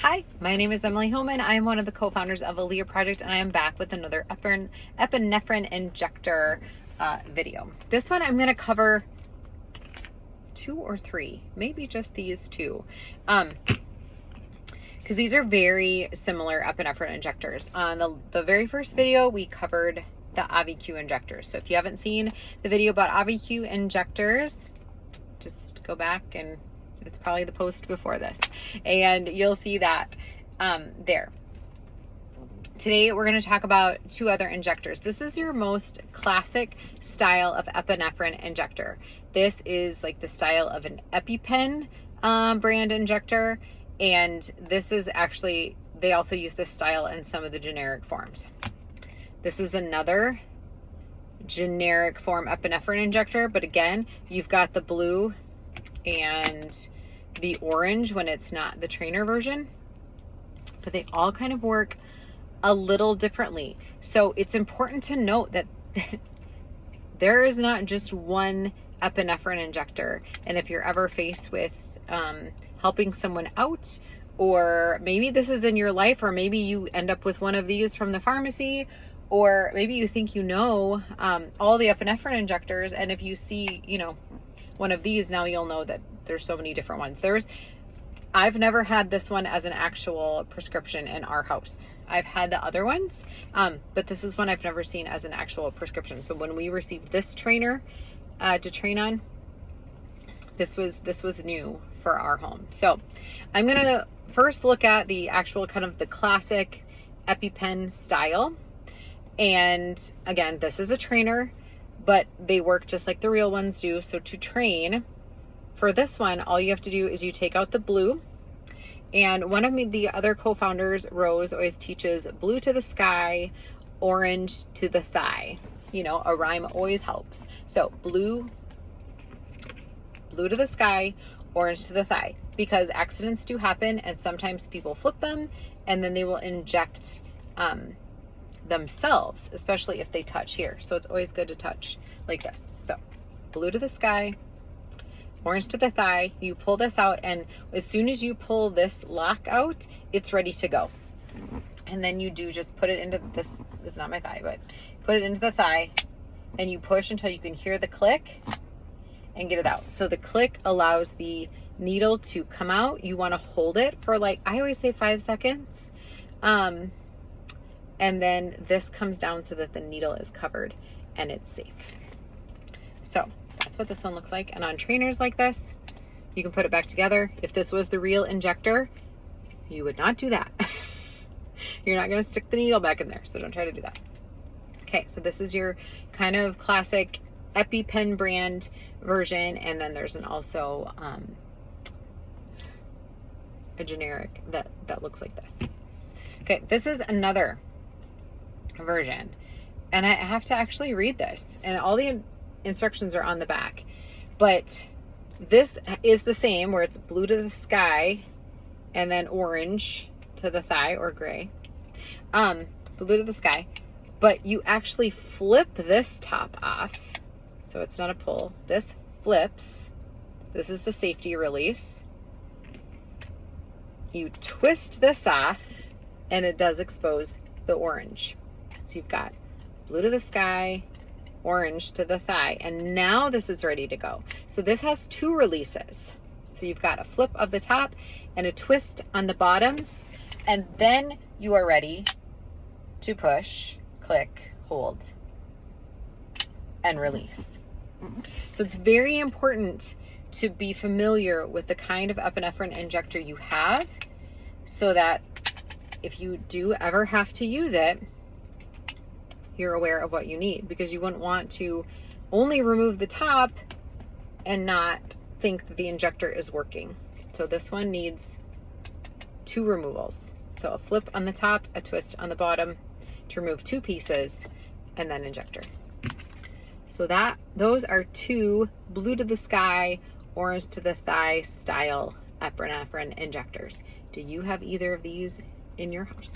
Hi, my name is Emily Homan. I am one of the co-founders of Aaliyah Project, and I am back with another epinephrine injector video. This one I'm going to cover 2 or 3, maybe just these 2, because these are very similar epinephrine injectors. On the very first video, we covered the AUTO injectors. So if you haven't seen the video about AUTO injectors, just go back, and it's probably the post before this, and you'll see that there. Today we're going to talk about 2 other injectors. This is your most classic style of epinephrine injector. This is like the style of an EpiPen brand injector, and this is actually, they also use this style in some of the generic forms. This is another generic form epinephrine injector, but again, you've got the blue and the orange when it's not the trainer version, but they all kind of work a little differently. So it's important to note that there is not just one epinephrine injector. And if you're ever faced with helping someone out, or maybe this is in your life, or maybe you end up with one of these from the pharmacy, or maybe you think you know all the epinephrine injectors, and if you see, you know, one of these, now you'll know that there's so many different ones. I've never had this one as an actual prescription in our house. I've had the other ones, but this is one I've never seen as an actual prescription. So when we received this trainer to train on, this was new for our home. So I'm gonna first look at the actual kind of the classic EpiPen style. And again, this is a trainer, but they work just like the real ones do. So to train for this one, all you have to do is you take out the blue. And one of the other co-founders, Rose, always teaches blue to the sky, orange to the thigh. You know, a rhyme always helps. So blue to the sky, orange to the thigh, because accidents do happen, and sometimes people flip them and then they will inject themselves, especially if they touch here. So it's always good to touch like this. So blue to the sky, orange to the thigh. You pull this out, and as soon as you pull this lock out, it's ready to go. And then you do just put it into this is not my thigh, but put it into the thigh, and you push until you can hear the click and get it out. So the click allows the needle to come out. You want to hold it for, like, I always say 5 seconds. And then this comes down so that the needle is covered and it's safe. So that's what this one looks like. And on trainers like this, you can put it back together. If this was the real injector, you would not do that. You're not going to stick the needle back in there, so don't try to do that. Okay, so this is your kind of classic EpiPen brand version, and then there's also a generic that looks like this. Okay, this is another version, and I have to actually read this, and all the instructions are on the back, but this is the same, where it's blue to the sky and then orange to the thigh, or gray, blue to the sky, but you actually flip this top off, so it's not a pull. This flips. This is the safety release. You twist this off, and it does expose the orange. So you've got blue to the sky, orange to the thigh, and now this is ready to go. So this has 2 releases. So you've got a flip of the top and a twist on the bottom, and then you are ready to push, click, hold, and release. So it's very important to be familiar with the kind of epinephrine injector you have, so that if you do ever have to use it, you're aware of what you need, because you wouldn't want to only remove the top and not think that the injector is working. So this one needs 2 removals. So a flip on the top, a twist on the bottom to remove 2 pieces, and then injector. So those are 2 blue to the sky, orange to the thigh style epinephrine injectors. Do you have either of these in your house?